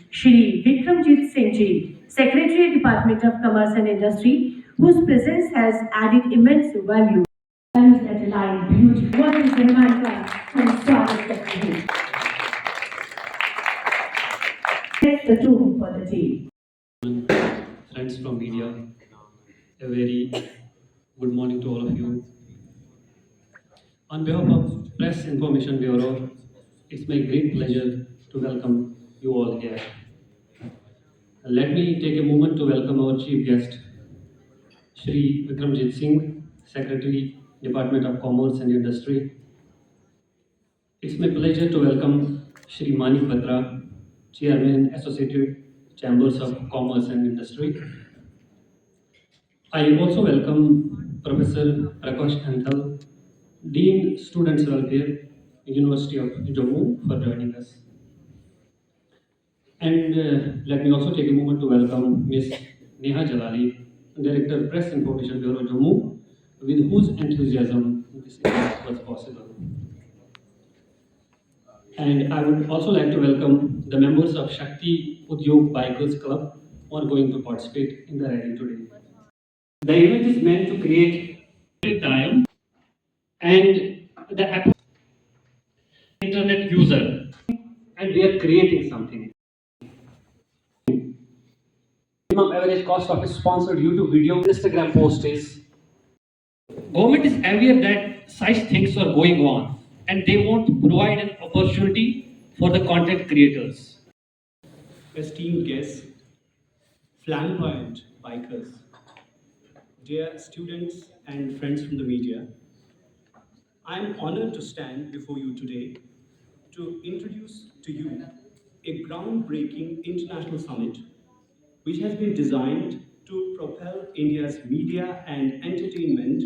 Shri Vikramjit Singh Ji, Secretary Department of Commerce and Industry, whose presence has added immense value. That align beautifully. What is the mantra from Swagat Secretary? Set the tone for the day. Friends from media, a very good morning to all of you. On behalf of Press Information Bureau, it's my great pleasure to welcome you all here. Let me take a moment to welcome our chief guest, Shri Vikramjit Singh, Secretary, Department of Commerce and Industry. It's my pleasure to welcome Shri Manik Batra, Chairman, Associated Chambers of Commerce and Industry. I also welcome Professor Prakash Anthal, Dean Students Welfare, University of Jammu, for joining us. And let me also take a moment to welcome Ms. Neha Jalali, Director, Press Information Bureau, Jammu, with whose enthusiasm this event was possible. And I would also like to welcome the members of Shakti Udyog Bikers Club who are going to participate in the rally today. The event is meant to create time and the internet user, and we are creating something. Minimum average cost of a sponsored YouTube video, Instagram post is. Government is aware that such things are going on, and they want to provide an opportunity for the content creators. Esteemed guests, flamboyant bikers, dear students and friends from the media, I am honored to stand before you today to introduce to you a groundbreaking international summit which has been designed to propel India's media and entertainment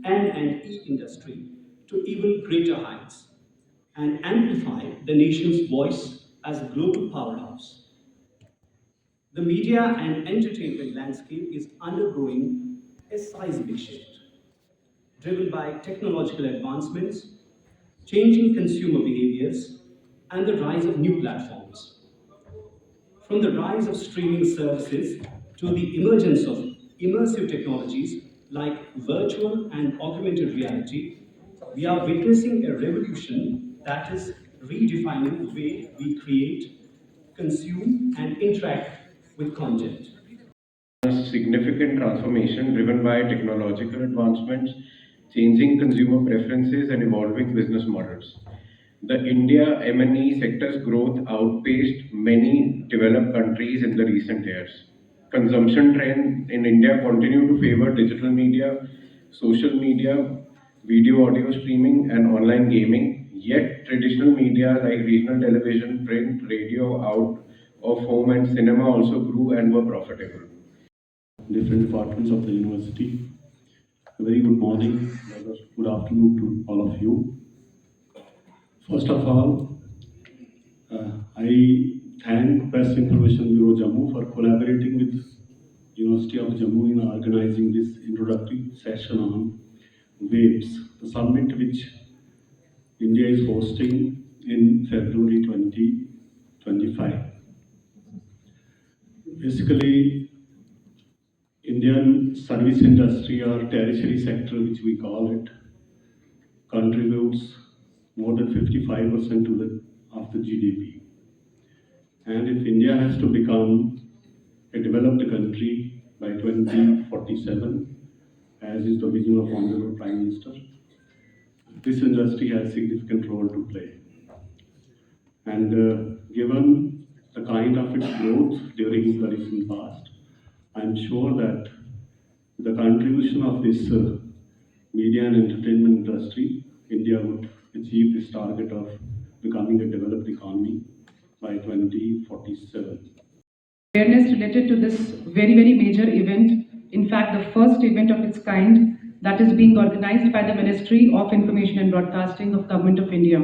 and e-industry to even greater heights and amplify the nation's voice as a global powerhouse. The media and entertainment landscape is undergoing a seismic shift, driven by technological advancements, changing consumer behaviors, and the rise of new platforms. From the rise of streaming services to the emergence of immersive technologies like virtual and augmented reality, we are witnessing a revolution that is redefining the way we create, consume, and interact with content. Significant transformation driven by technological advancements, changing consumer preferences, and evolving business models. The India M&E sector's growth outpaced many developed countries in the recent years. Consumption trends in India continue to favor digital media, social media, video audio streaming, and online gaming. Yet, traditional media like regional television, print, radio, out of home, and cinema also grew and were profitable. Different departments of the university. A very good morning, good afternoon to all of you. First of all, I thank Press Information Bureau Jammu for collaborating with University of Jammu in organizing this introductory session on WAVES, the summit which India is hosting in February 2025. Basically, Indian service industry or tertiary sector, which we call it, contributes more than 55% of the GDP. And if India has to become a developed country by 2047, as is the vision of Honorable Prime Minister, this industry has significant role to play. And given the kind of its growth during the recent past, I'm sure that the contribution of this media and entertainment industry, India would achieve this target of becoming a developed economy by 2047. Awareness related to this very, very major event, in fact, the first event of its kind that is being organized by the Ministry of Information and Broadcasting of Government of India.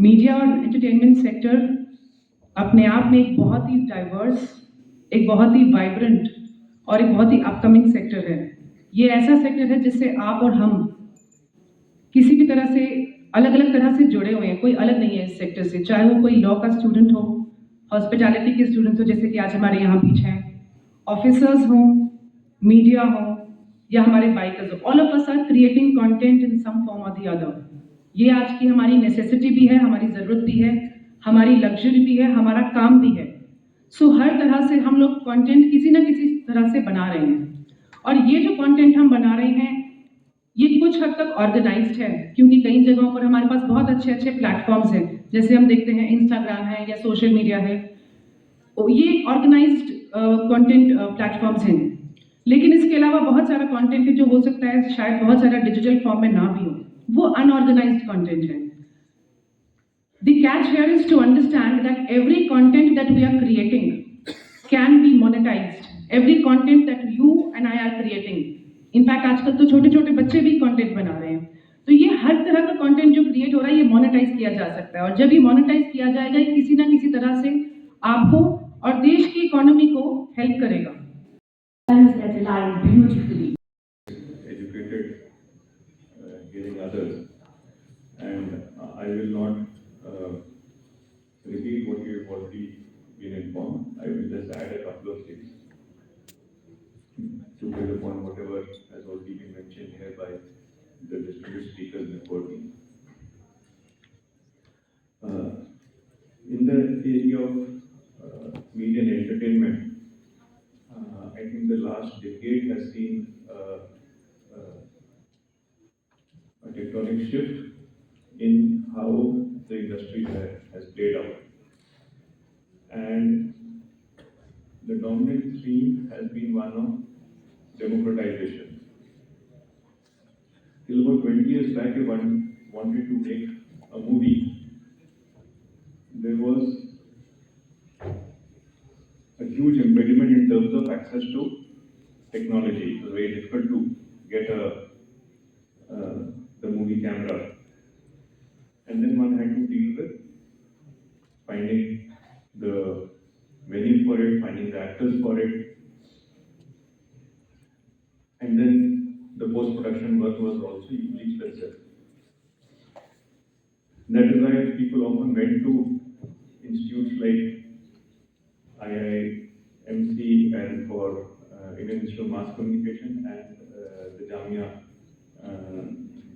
Media और entertainment sector अपने आप में एक बहुत ही diverse, एक बहुत ही vibrant और एक बहुत ही अपकमिंग सेक्टर है। ये ऐसा सेक्टर है जिससे आप और हम किसी भी तरह से अलग अलग तरह से जुड़े हुए हैं, कोई अलग नहीं है इस सेक्टर से, चाहे वो कोई लॉ का स्टूडेंट हो, हॉस्पिटैलिटी के स्टूडेंट्स हो, जैसे कि आज हमारे यहाँ बीच हैं, ऑफिसर्स हों, मीडिया हो, या हमारे बाइकर्स हो, all of us are creating content in some form or the other. ये आज की हमारी नेसेसिटी भी है, हमारी ज़रूरत भी है, हमारी लग्जरी भी है, हमारा काम भी है। सो हर तरह से हम लोग कंटेंट किसी ना किसी तरह से बना रहे हैं, और ये जो कंटेंट हम बना रहे हैं ये कुछ हद तक ऑर्गेनाइज्ड है, क्योंकि कई जगहों पर हमारे पास बहुत अच्छे अच्छे प्लेटफॉर्म्स हैं, जैसे हम देखते हैं इंस्टाग्राम है या सोशल मीडिया है, ये ऑर्गेनाइज्ड कंटेंट प्लेटफॉर्म्स हैं। लेकिन इसके अलावा बहुत सारा कंटेंट है जो हो सकता है शायद बहुत सारा डिजिटल फॉर्म में ना भी हो, वो अनऑर्गेनाइज्ड कंटेंट है। The catch here is to understand that every content that we are creating can be monetized. Every content that you and I are creating. In fact, आजकल तो छोटे छोटे बच्चे भी कंटेंट बना रहे हैं, तो ये हर तरह का कंटेंट जो क्रिएट हो रहा है ये मोनेटाइज किया जा सकता है, और जब ये मोनेटाइज किया जाएगा ये किसी ना किसी तरह से आपको और देश की इकोनॉमी को हेल्प करेगा। That align beautifully. Educated, hearing others, and I will not repeat what you have already been informed. I will just add a couple of things to build upon whatever has already been mentioned here by the distinguished speakers before me. In the area of media and entertainment, I think the last decade has seen a tectonic shift in how the industry has played out. And the dominant theme has been one of democratization. Till about 20 years back, if one wanted to make a movie, there was a huge impediment in terms of access to technology. It was very difficult to get the movie camera, and then one had to deal with finding the venue for it, finding the actors for it, and then the post-production work was also equally expensive. That is why people often went to institutes like IIMC and for Indian Institute of Mass Communication and the Jammu,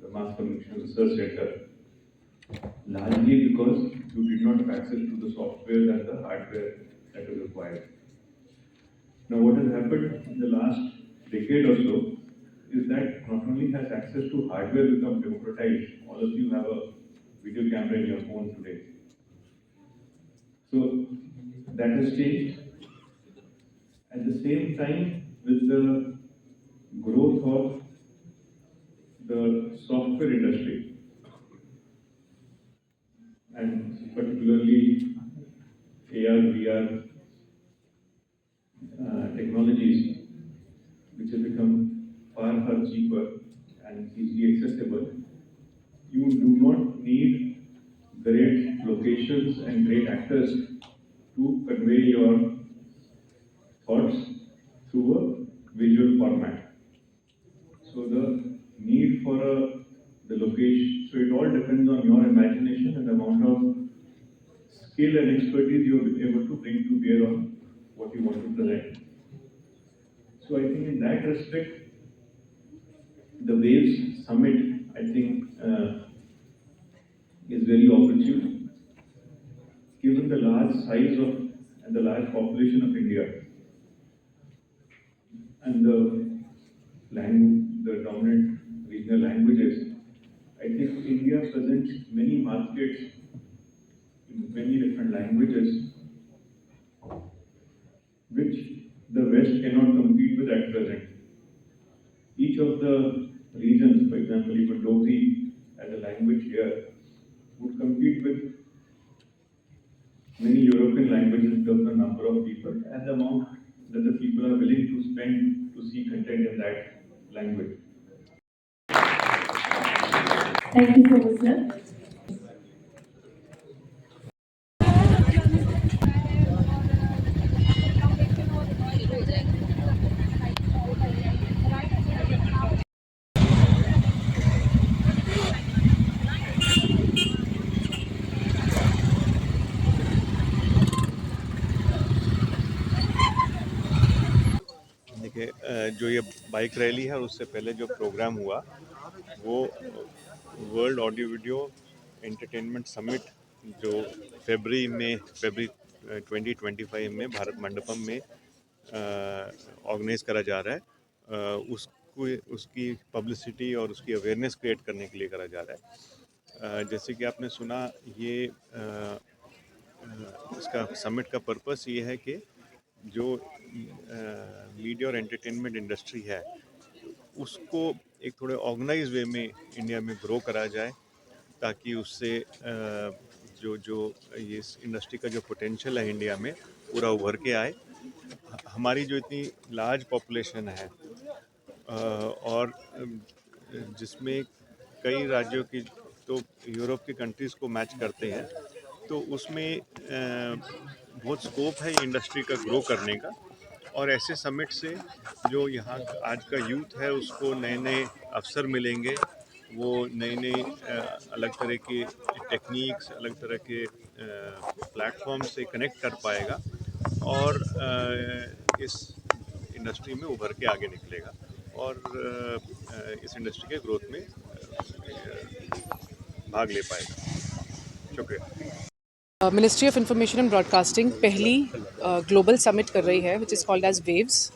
the Mass Communication Research Center, largely because you did not have access to the software and the hardware that was required. Now, what has happened in the last decade or so is that not only has access to hardware become democratized, all of you have a video camera in your phone today. So that has changed. At the same time, with the growth of the software industry, and particularly AR, VR technologies, which have become far, far cheaper and easily accessible, you do not need great locations and great actors to convey your thoughts through a visual format. So the need for the location, so it all depends on your imagination and the amount of skill and expertise you are able to bring to bear on what you want to present. So I think in that respect, the Waves Summit, I think, is very opportune, given the large size of and the large population of India, and the dominant regional languages. I think India presents many markets in many different languages, which the West cannot compete with at present. Each of the regions, for example, even Dogri as a language here, would compete with many European languages in terms of number of people and the amount that the people are willing to spend to see content in that language. Thank you so much, sir. जो ये bike rally है और उससे पहले जो programme हुआ वो world audio video entertainment summit जो फरवरी 2025 में भारत मंडपम में ऑर्गेनाइज करा जा रहा है, उसको उसकी पब्लिसिटी और उसकी अवेयरनेस क्रिएट करने के लिए करा जा रहा है। जैसे कि आपने सुना, ये इसका समिट का पर्पस ये है कि जो मीडिया और एंटरटेनमेंट इंडस्ट्री है उसको एक थोड़े ऑर्गेनाइज वे में इंडिया में ग्रो करा जाए, ताकि उससे जो जो ये इस इंडस्ट्री का जो पोटेंशियल है इंडिया में पूरा उभर के आए। हमारी जो इतनी लार्ज पॉपुलेशन है और जिसमें कई राज्यों की तो यूरोप की कंट्रीज़ को मैच करते हैं, तो उसमें बहुत स्कोप है इंडस्ट्री का ग्रो करने का। और ऐसे समिट से जो यहाँ आज का यूथ है उसको नए नए अवसर मिलेंगे, वो नए नए अलग तरह के टेक्निक्स, अलग तरह के प्लेटफॉर्म से कनेक्ट कर पाएगा और इस इंडस्ट्री में उभर के आगे निकलेगा और इस इंडस्ट्री के ग्रोथ में भाग ले पाएगा। शुक्रिया। Ministry of information and broadcasting पहली ग्लोबल समिट कर रही है विच इज़ कॉल्ड एज वेव्स,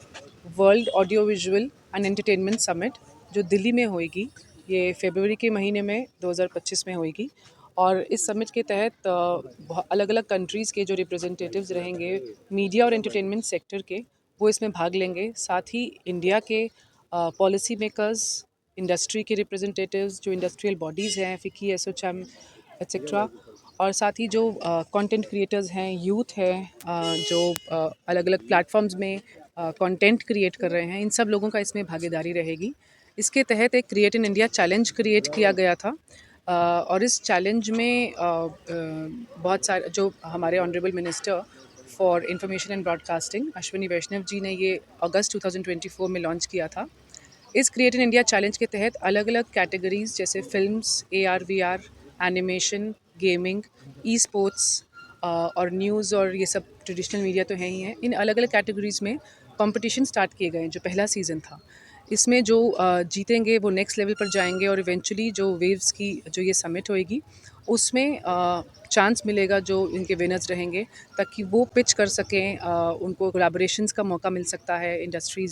world audio visual and entertainment summit, जो दिल्ली में होएगी। ये फरवरी के महीने में 2025 में होएगी और इस समिट के तहत अलग अलग कंट्रीज़ के जो रिप्रेजेंटेटिव्स रहेंगे मीडिया और एंटरटेनमेंट सेक्टर के, वो इसमें भाग लेंगे। साथ ही इंडिया के पॉलिसी मेकर्स, इंडस्ट्री के रिप्रेजेंटेटिव्स, जो इंडस्ट्रियल बॉडीज़ हैं, फिकी, एसोचैम एक्सेट्रा, और साथ ही जो कंटेंट क्रिएटर्स हैं, यूथ है, जो अलग अलग प्लेटफॉर्म्स में कंटेंट क्रिएट कर रहे हैं, इन सब लोगों का इसमें भागीदारी रहेगी। इसके तहत एक create in India challenge create किया गया था और इस चैलेंज में बहुत सारे जो हमारे honourable minister for information and broadcasting Ashwini Vaishnaw ji ने ये अगस्त 2024 में लॉन्च किया था। इस क्रिएट इन इंडिया चैलेंज के तहत अलग अलग कैटेगरीज जैसे films, AR VR, animation, gaming, e sports और न्यूज़ और ये सब ट्रेडिशनल मीडिया तो है ही हैं, इन अलग अलग कैटेगरीज़ में कंपटीशन स्टार्ट किए गए हैं। जो पहला सीज़न था, इसमें जो जीतेंगे वो नेक्स्ट लेवल पर जाएंगे और इवेंचुअली जो वेव्स की जो ये समिट होएगी उसमें चांस मिलेगा जो इनके विनर्स रहेंगे, ताकि वो पिच कर सकें, उनको कोलैबोरेशंस का मौका मिल सकता है इंडस्ट्री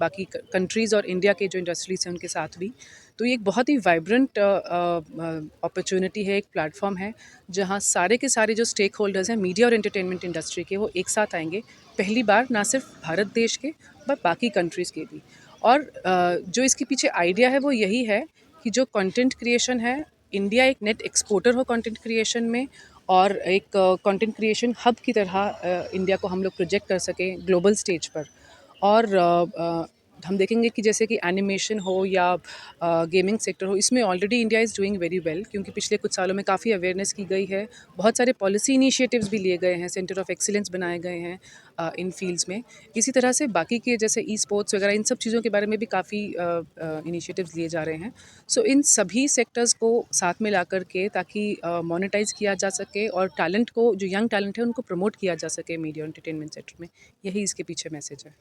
बाकी कंट्रीज़ और इंडिया के जो इंडस्ट्रीज़ हैं उनके साथ भी। तो ये एक बहुत ही वाइब्रेंट अपॉर्चुनिटी है, एक प्लेटफॉर्म है जहाँ सारे के सारे जो स्टेक होल्डर्स हैं मीडिया और एंटरटेनमेंट इंडस्ट्री के, वो एक साथ आएंगे पहली बार, ना सिर्फ भारत देश के बट बाकी कंट्रीज़ के भी। और जो इसके पीछे आइडिया है वो यही है कि जो कंटेंट क्रिएशन है, इंडिया एक नेट एक्सपोर्टर हो कंटेंट क्रिएशन में, और एक कंटेंट क्रिएशन हब की तरह इंडिया को हम लोग प्रोजेक्ट कर सकें ग्लोबल स्टेज पर। और हम देखेंगे कि जैसे कि एनिमेशन हो या गेमिंग सेक्टर हो, इसमें already India is doing very well, क्योंकि पिछले कुछ सालों में काफ़ी अवेयरनेस की गई है, बहुत सारे पॉलिसी इनिशिएटिव्स भी लिए गए हैं, सेंटर ऑफ एक्सीलेंस बनाए गए हैं इन फील्ड्स में। इसी तरह से बाकी के जैसे ई स्पोर्ट्स वगैरह, इन सब चीज़ों के बारे में भी काफ़ी इनिशिएटिव्स लिए जा रहे हैं। सो इन सभी सेक्टर्स को साथ में ला कर के, ताकि मोनेटाइज किया जा सके और टैलेंट को, जो यंग टैलेंट है उनको प्रमोट किया जा सके मीडिया एंटरटेनमेंट सेक्टर में, यही इसके पीछे मैसेज है।